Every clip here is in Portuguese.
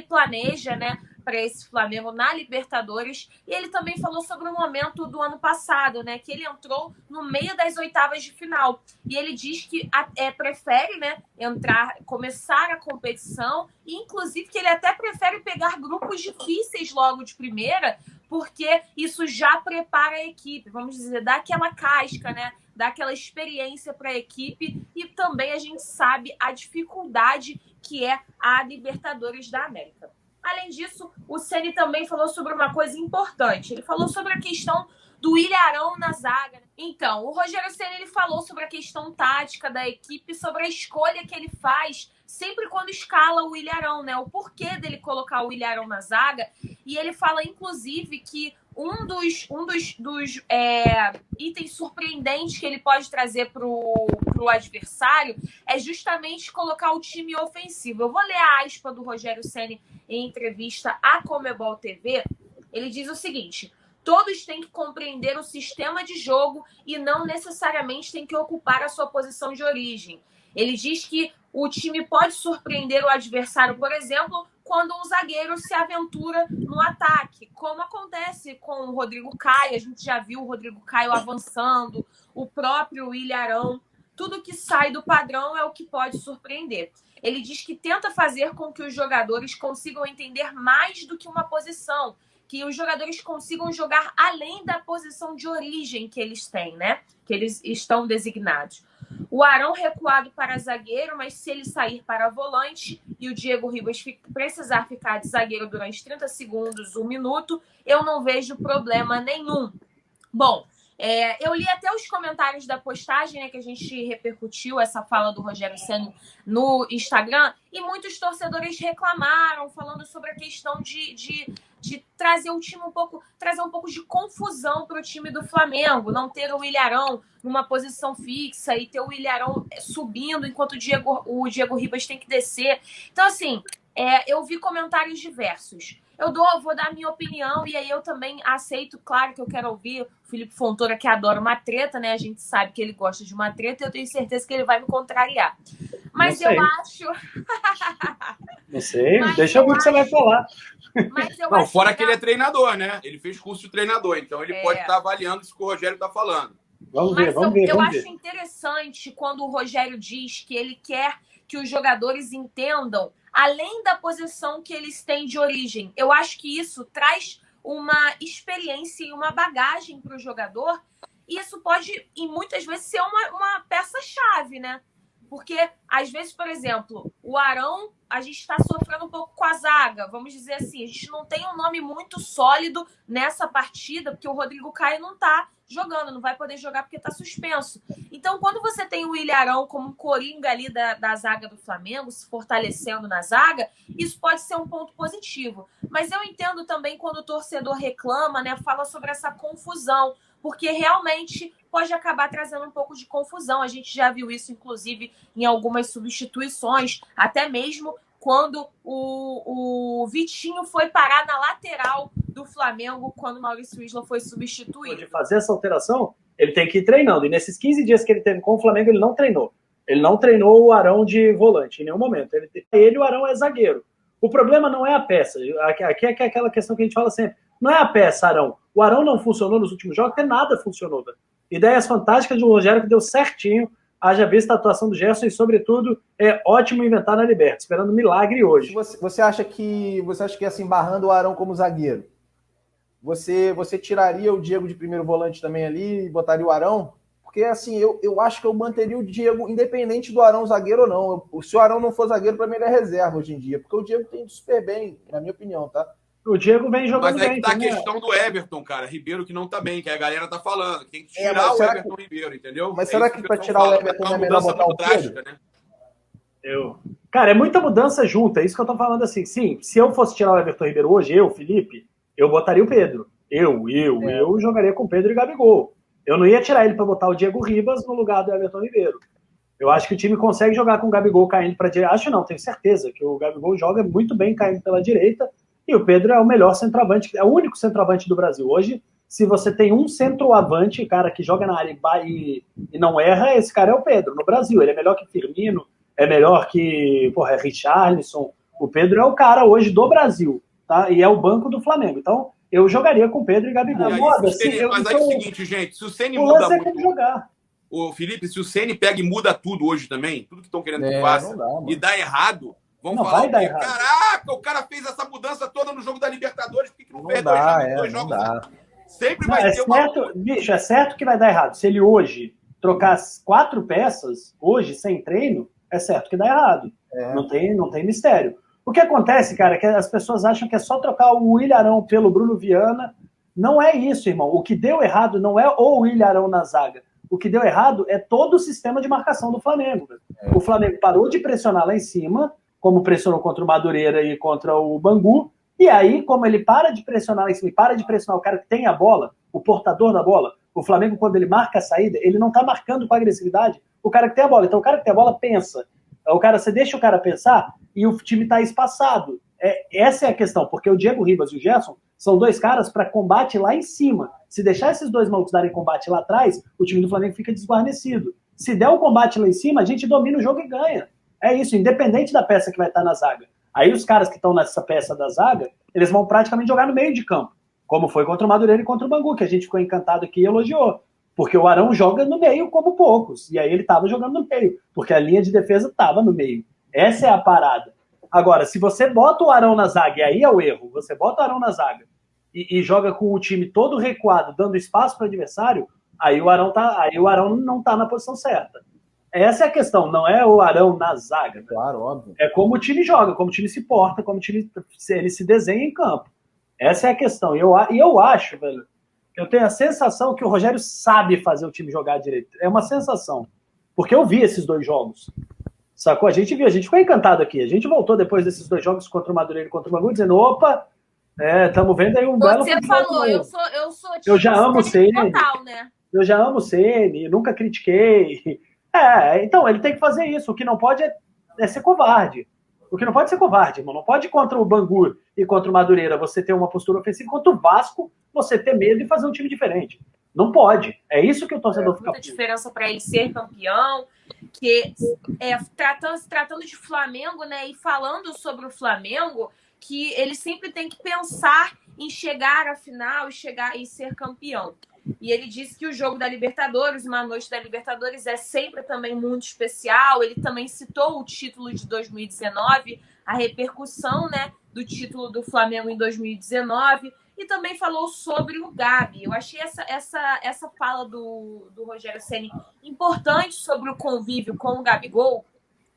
planeja, né, para esse Flamengo na Libertadores. E ele também falou sobre o momento do ano passado, né, que ele entrou no meio das oitavas de final. E ele diz que prefere, né, começar a competição, e inclusive que ele até prefere pegar grupos difíceis logo de primeira, porque isso já prepara a equipe, vamos dizer, dá aquela casca, né? Dá aquela experiência para a equipe, e também a gente sabe a dificuldade que é a Libertadores da América. Além disso, o Ceni também falou sobre uma coisa importante. Ele falou sobre a questão do Ilharão na zaga. Então, o Rogério Ceni, ele falou sobre a questão tática da equipe, sobre a escolha que ele faz sempre quando escala o Ilharão, né? O porquê dele colocar o Ilharão na zaga. E ele fala, inclusive, que um dos itens surpreendentes que ele pode trazer para o adversário é justamente colocar o time ofensivo. Eu vou ler a aspa do Rogério Ceni em entrevista à Comebol TV. Ele diz o seguinte: todos têm que compreender o sistema de jogo e não necessariamente têm que ocupar a sua posição de origem. Ele diz que o time pode surpreender o adversário, por exemplo, quando um zagueiro se aventura no ataque, como acontece com o Rodrigo Caio. A gente já viu o Rodrigo Caio avançando, o próprio Ilharão. Tudo que sai do padrão é o que pode surpreender. Ele diz que tenta fazer com que os jogadores consigam entender mais do que uma posição, que os jogadores consigam jogar além da posição de origem que eles têm, né? Que eles estão designados. O Arão recuado para zagueiro, mas se ele sair para volante e o Diego Ribas precisar ficar de zagueiro durante 30 segundos, 1 minuto, eu não vejo problema nenhum. Bom, eu li até os comentários da postagem, né, que a gente repercutiu essa fala do Rogério Ceni no Instagram, e muitos torcedores reclamaram, falando sobre a questão de trazer o time trazer um pouco de confusão para o time do Flamengo, não ter o Ilharão numa posição fixa e ter o Ilharão subindo enquanto o Diego Ribas tem que descer. Então, assim, eu vi comentários diversos. Vou dar a minha opinião, e aí eu também aceito, claro que eu quero ouvir o Felipe Fontoura, que adora uma treta, né? A gente sabe que ele gosta de uma treta, e eu tenho certeza que ele vai me contrariar. Mas eu acho... Não sei, deixa eu ver o que você vai falar. Mas eu não, acho fora que ele é treinador, né? Ele fez curso de treinador, então ele pode estar avaliando isso que o Rogério está falando. Vamos ver. Eu acho interessante quando o Rogério diz que ele quer que os jogadores entendam além da posição que eles têm de origem. Eu acho que isso traz uma experiência e uma bagagem para o jogador, e isso pode, e muitas vezes, ser uma peça-chave, né? Porque, às vezes, por exemplo, o Arão, a gente está sofrendo um pouco com a zaga, vamos dizer assim, a gente não tem um nome muito sólido nessa partida, porque o Rodrigo Caio não está jogando, não vai poder jogar porque está suspenso. Então, quando você tem o Ilharão como um coringa ali da zaga do Flamengo, se fortalecendo na zaga, isso pode ser um ponto positivo. Mas eu entendo também quando o torcedor reclama, né, fala sobre essa confusão, porque realmente pode acabar trazendo um pouco de confusão. A gente já viu isso, inclusive, em algumas substituições, até mesmo quando o Vitinho foi parar na lateral do Flamengo, quando o Maurício Isla foi substituído. De fazer essa alteração, ele tem que ir treinando. E nesses 15 dias que ele teve com o Flamengo, ele não treinou. Ele não treinou o Arão de volante em nenhum momento. Ele o Arão é zagueiro. O problema não é a peça. Aqui é aquela questão que a gente fala sempre. Não é a peça, Arão. O Arão não funcionou nos últimos jogos, porque nada funcionou. Velho. Ideias fantásticas do Rogério, que deu certinho. Haja vista a atuação do Gerson e, sobretudo, é ótimo inventar na Liberta. Esperando um milagre hoje. Você acha que assim, barrando o Arão como zagueiro, você tiraria o Diego de primeiro volante também ali e botaria o Arão? Porque, assim, eu acho que eu manteria o Diego, independente do Arão zagueiro ou não. Se o Arão não for zagueiro, para mim ele é reserva hoje em dia. Porque o Diego tem ido super bem, na minha opinião, tá? O Diego vem jogando bem. Mas aí tá a questão do Everton, cara. Ribeiro que não tá bem, que a galera tá falando. Tem que tirar o Everton Ribeiro, entendeu? Mas será que para tirar o Everton é melhor botar o Pedro? Né? Cara, é muita mudança junta. É isso que eu tô falando assim. Sim, se eu fosse tirar o Everton Ribeiro hoje, Felipe, eu botaria o Pedro. Eu jogaria com Pedro e Gabigol. Eu não ia tirar ele para botar o Diego Ribas no lugar do Everton Ribeiro. Eu acho que o time consegue jogar com o Gabigol caindo para a direita. Acho não, tenho certeza que o Gabigol joga muito bem caindo pela direita, e o Pedro é o melhor centroavante, é o único centroavante do Brasil. Hoje, se você tem um centroavante, cara que joga na área e não erra, esse cara é o Pedro, no Brasil. Ele é melhor que Firmino, é melhor que Richarlison, O Pedro é o cara hoje do Brasil, tá? E é o banco do Flamengo. Então, eu jogaria com Pedro e Gabigol. Mas aí é o seguinte, gente, se o Ceni muda muito... jogar. Ô, Felipe, se o Ceni pega e muda tudo hoje também, tudo que estão querendo que faça, e dá errado, vão falar o quê? Caraca, o cara fez essa mudança toda no jogo da Libertadores, por que não fez dois jogos? Sempre vai ter uma... Bicho, é certo que vai dar errado. Se ele hoje trocar as 4 peças, hoje, sem treino, é certo que dá errado. Não tem mistério. O que acontece, cara, é que as pessoas acham que é só trocar o Willian Arão pelo Bruno Viana. Não é isso, irmão. O que deu errado não é o Willian Arão na zaga. O que deu errado é todo o sistema de marcação do Flamengo. O Flamengo parou de pressionar lá em cima, como pressionou contra o Madureira e contra o Bangu, e aí, como ele para de pressionar lá em cima e para de pressionar o cara que tem a bola, o portador da bola, o Flamengo, quando ele marca a saída, ele não tá marcando com agressividade o cara que tem a bola. Então, o cara que tem a bola pensa. Você deixa o cara pensar e o time tá espaçado. Essa é a questão, porque o Diego Ribas e o Gerson são 2 caras para combate lá em cima. Se deixar esses 2 malucos darem combate lá atrás, o time do Flamengo fica desguarnecido. Se der o combate lá em cima, a gente domina o jogo e ganha. É isso, independente da peça que vai estar na zaga. Aí os caras que estão nessa peça da zaga, eles vão praticamente jogar no meio de campo, como foi contra o Madureira e contra o Bangu, que a gente ficou encantado aqui e elogiou. Porque o Arão joga no meio como poucos, e aí ele estava jogando no meio, porque a linha de defesa estava no meio. Essa é a parada. Agora, se você bota o Arão na zaga, e aí é o erro, você bota o Arão na zaga e joga com o time todo recuado, dando espaço para o adversário, aí o Arão não está na posição certa. Essa é a questão, não é o Arão na zaga. Né? Claro, óbvio. É como o time joga, como o time se porta, como o time ele se desenha em campo. Essa é a questão. E eu acho, velho, eu tenho a sensação que o Rogério sabe fazer o time jogar direito. É uma sensação. Porque eu vi esses 2 jogos. Sacou? A gente ficou encantado aqui. A gente voltou depois desses 2 jogos contra o Madureira e contra o Bangu, dizendo, opa, estamos vendo aí um belo... Você falou, eu sou eu já amo o Ceni. Total, né? Eu já amo o Ceni, nunca critiquei. Então, ele tem que fazer isso. O que não pode é ser covarde. O que não pode ser covarde, irmão. Não pode contra o Bangu e contra o Madureira você ter uma postura ofensiva, contra o Vasco você ter medo e fazer um time diferente. Não pode. É isso que o torcedor fica... Muita diferença para ele ser campeão, que tratando de Flamengo, né, e falando sobre o Flamengo, que ele sempre tem que pensar em chegar à final e ser campeão. E ele disse que o jogo da Libertadores, uma noite da Libertadores, é sempre também muito especial. Ele também citou o título de 2019, a repercussão, né, do título do Flamengo em 2019, e também falou sobre o Gabi. Eu achei essa fala do Rogério Ceni importante sobre o convívio com o Gabigol,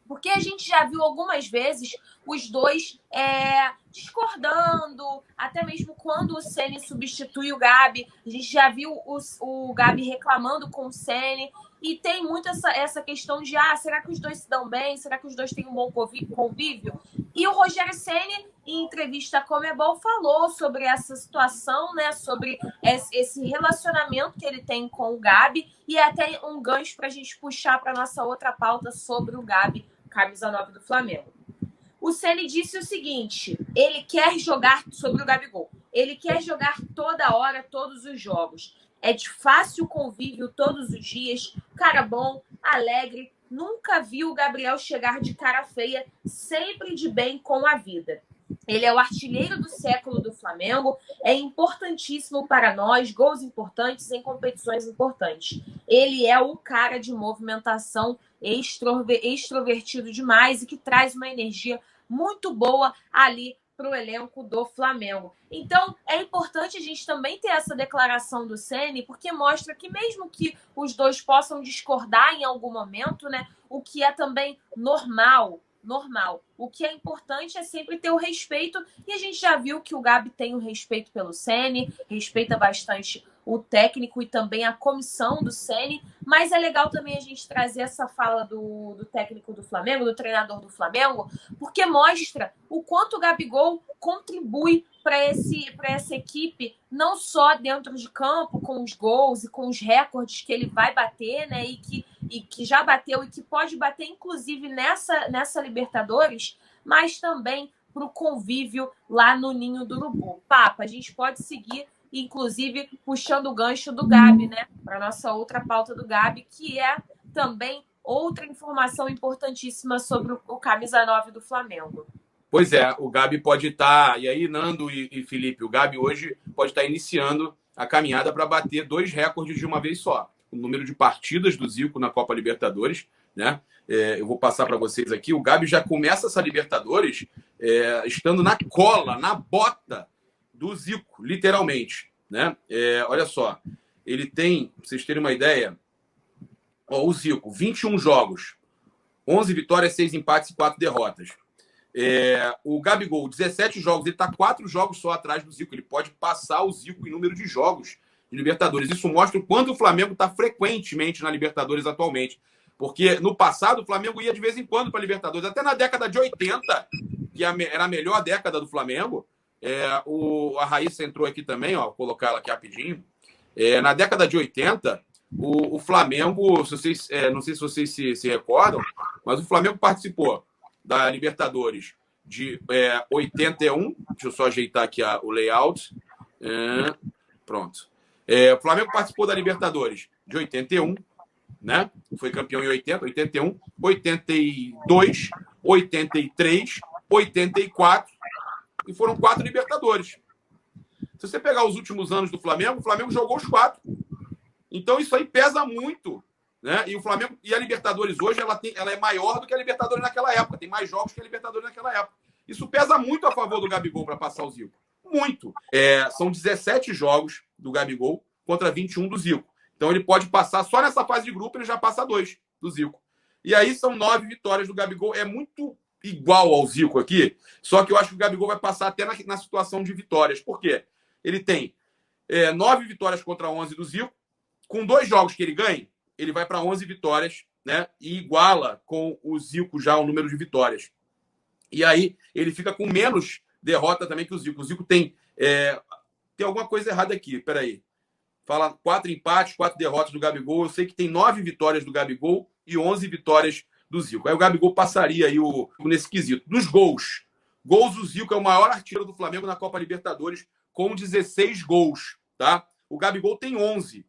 porque a gente já viu algumas vezes os dois discordando, até mesmo quando o Ceni substitui o Gabi, a gente já viu o Gabi reclamando com o Ceni, e tem muito essa questão de, será que os dois se dão bem? Será que os dois têm um bom convívio? E o Rogério Ceni, em entrevista à Comebol, falou sobre essa situação, né, sobre esse relacionamento que ele tem com o Gabi, e até um gancho para a gente puxar para a nossa outra pauta sobre o Gabi, camisa 9 do Flamengo. O Ceni disse o seguinte, ele quer jogar sobre o Gabigol, ele quer jogar toda hora, todos os jogos. É de fácil convívio todos os dias, cara bom, alegre, nunca viu o Gabriel chegar de cara feia, sempre de bem com a vida. Ele é o artilheiro do século do Flamengo, é importantíssimo para nós, gols importantes em competições importantes. Ele é o cara de movimentação extrovertido demais e que traz uma energia muito boa ali para o elenco do Flamengo. Então, é importante a gente também ter essa declaração do Ceni, porque mostra que mesmo que os dois possam discordar em algum momento, né, o que é também normal. O que é importante é sempre ter o respeito, e a gente já viu que o Gabi tem o respeito pelo Ceni, respeita bastante o técnico e também a comissão do Ceni, mas é legal também a gente trazer essa fala do técnico do Flamengo, do treinador do Flamengo, porque mostra o quanto o Gabigol contribui para essa equipe, não só dentro de campo, com os gols e com os recordes que ele vai bater, né, e que já bateu e que pode bater, inclusive, nessa Libertadores, mas também para o convívio lá no Ninho do Urubu. Papa, a gente pode seguir, inclusive, puxando o gancho do Gabi, né, para nossa outra pauta do Gabi, que é também outra informação importantíssima sobre o camisa 9 do Flamengo. Pois é, o Gabi pode estar... E aí, Nando e Felipe, o Gabi hoje pode estar iniciando a caminhada para bater 2 recordes de uma vez só. O número de partidas do Zico na Copa Libertadores, né? Eu vou passar para vocês aqui. O Gabi já começa essa Libertadores estando na cola, na bota do Zico, literalmente, né? Olha só, ele tem, para vocês terem uma ideia, o Zico, 21 jogos, 11 vitórias, 6 empates e 4 derrotas. O Gabigol, 17 jogos, ele está 4 jogos só atrás do Zico. Ele pode passar o Zico em número de jogos de Libertadores. Isso mostra o quanto o Flamengo está frequentemente na Libertadores atualmente. Porque no passado o Flamengo ia de vez em quando para a Libertadores. Até na década de 80, que era a melhor década do Flamengo. A Raíssa entrou aqui também, ó, vou colocar ela aqui rapidinho. Na década de 80, o Flamengo, não sei se vocês se recordam, mas o Flamengo participou da Libertadores de 81. Deixa eu só ajeitar aqui o layout. Pronto. O Flamengo participou da Libertadores de 81, né? Foi campeão em 80, 81, 82, 83, 84 e foram 4 Libertadores. Se você pegar os últimos anos do Flamengo, o Flamengo jogou os 4. Então isso aí pesa muito, né? E o Flamengo e a Libertadores hoje ela é maior do que a Libertadores naquela época. Tem mais jogos que a Libertadores naquela época. Isso pesa muito a favor do Gabigol para passar o Zico. Muito. São 17 jogos do Gabigol contra 21 do Zico. Então ele pode passar, só nessa fase de grupo ele já passa 2 do Zico. E aí são 9 vitórias do Gabigol. É muito igual ao Zico aqui, só que eu acho que o Gabigol vai passar até na situação de vitórias. Por quê? Ele tem 9 vitórias contra 11 do Zico. Com 2 jogos que ele ganha, ele vai para 11 vitórias, né? E iguala com o Zico já o número de vitórias. E aí ele fica com menos derrota também que o Zico. O Zico tem alguma coisa errada aqui, peraí. Fala 4 empates, 4 derrotas do Gabigol. Eu sei que tem 9 vitórias do Gabigol e 11 vitórias do Zico. Aí o Gabigol passaria aí nesse quesito. Dos gols, o Zico é o maior artilheiro do Flamengo na Copa Libertadores com 16 gols, tá? O Gabigol tem 11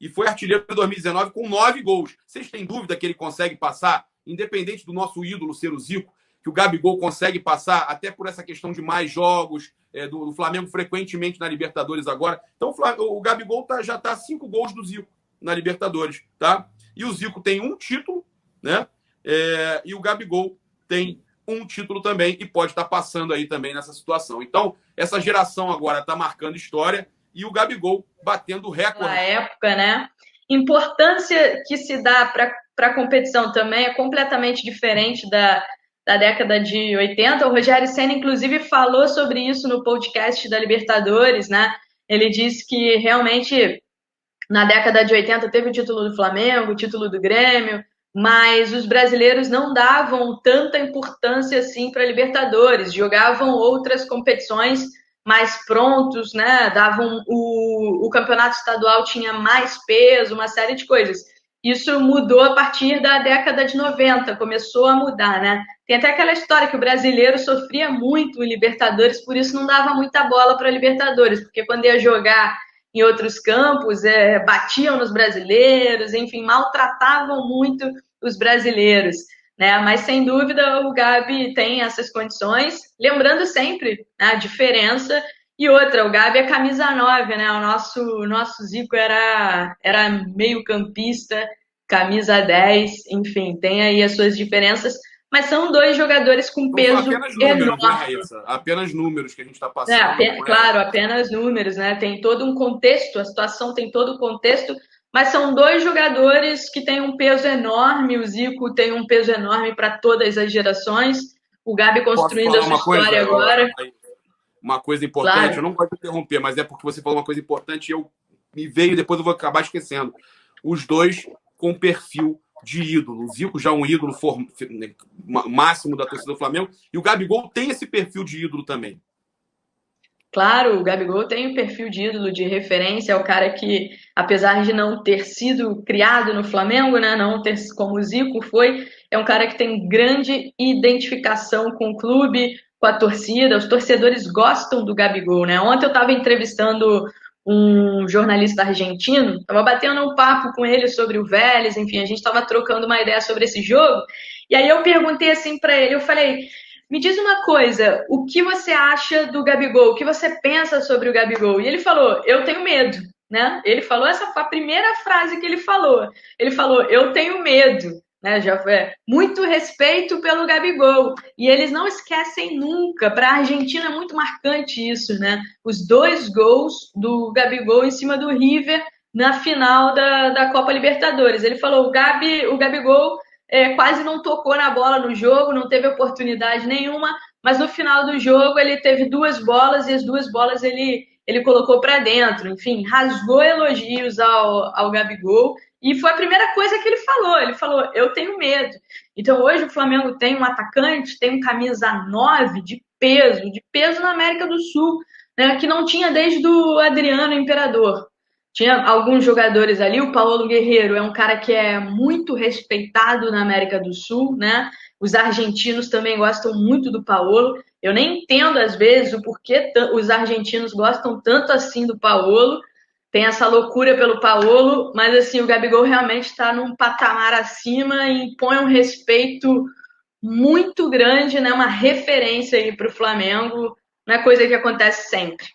e foi artilheiro em 2019 com 9 gols. Vocês têm dúvida que ele consegue passar, independente do nosso ídolo ser o Zico, que o Gabigol consegue passar até por essa questão de mais jogos, do Flamengo frequentemente na Libertadores agora. Então o Gabigol já está 5 gols do Zico na Libertadores, tá? E o Zico tem 1 título, né? E o Gabigol tem 1 título também e pode estar passando aí também nessa situação. Então, essa geração agora está marcando história e o Gabigol batendo recorde. Na época, né? Importância que se dá para a competição também é completamente diferente da década de 80. O Rogério Ceni, inclusive, falou sobre isso no podcast da Libertadores, né? Ele disse que realmente na década de 80 teve o título do Flamengo, o título do Grêmio, mas os brasileiros não davam tanta importância assim para a Libertadores, jogavam outras competições mais prontos, né? Davam o campeonato estadual tinha mais peso, uma série de coisas. Isso mudou a partir da década de 90, começou a mudar, né? Tem até aquela história que o brasileiro sofria muito em Libertadores, por isso não dava muita bola para Libertadores, porque quando ia jogar em outros campos, batiam nos brasileiros, enfim, maltratavam muito os brasileiros, né? Mas, sem dúvida, o Gabi tem essas condições, lembrando sempre, né, a diferença. E outra, o Gabi é camisa 9, né? O nosso Zico era meio campista, camisa 10, enfim, tem aí as suas diferenças, mas são 2 jogadores com peso apenas números, enorme. Né, Raíssa? Apenas números que a gente está passando. Claro, apenas números, né? Tem todo um contexto, a situação tem todo o contexto, mas são 2 jogadores que têm um peso enorme. O Zico tem um peso enorme para todas as gerações. O Gabi construindo a sua história agora. Uma coisa importante, claro. Eu não gosto de interromper, mas é porque você falou uma coisa importante e me veio e depois eu vou acabar esquecendo. Os 2 com perfil de ídolo. O Zico já é um ídolo máximo da torcida do Flamengo e o Gabigol tem esse perfil de ídolo também. Claro, o Gabigol tem um perfil de ídolo, de referência, é o cara que, apesar de não ter sido criado no Flamengo, né, não ter como o Zico foi, é um cara que tem grande identificação com o clube, com a torcida. Os torcedores gostam do Gabigol, né? Ontem eu estava entrevistando um jornalista argentino, estava batendo um papo com ele sobre o Vélez, enfim, a gente estava trocando uma ideia sobre esse jogo, e aí eu perguntei assim para ele, eu falei, me diz uma coisa, o que você acha do Gabigol? O que você pensa sobre o Gabigol? E ele falou, eu tenho medo, né? Ele falou, essa foi a primeira frase que ele falou. Ele falou, eu tenho medo, né? Já foi muito respeito pelo Gabigol. E eles não esquecem nunca. Para a Argentina é muito marcante isso, né? Os 2 gols do Gabigol em cima do River na final da Copa Libertadores. Ele falou, o Gabigol quase não tocou na bola no jogo, não teve oportunidade nenhuma, mas no final do jogo ele teve 2 bolas e as 2 bolas ele colocou para dentro. Enfim, rasgou elogios ao Gabigol e foi a primeira coisa que ele falou. Ele falou, eu tenho medo. Então hoje o Flamengo tem um atacante, tem um camisa 9 de peso na América do Sul, né, que não tinha desde o Adriano Imperador. Tinha alguns jogadores ali, o Paulo Guerreiro é um cara que é muito respeitado na América do Sul, né? Os argentinos também gostam muito do Paulo. Eu nem entendo, às vezes, o porquê os argentinos gostam tanto assim do Paulo. Tem essa loucura pelo Paulo, mas assim, o Gabigol realmente está num patamar acima e impõe um respeito muito grande, né? Uma referência aí para o Flamengo. Não é coisa que acontece sempre.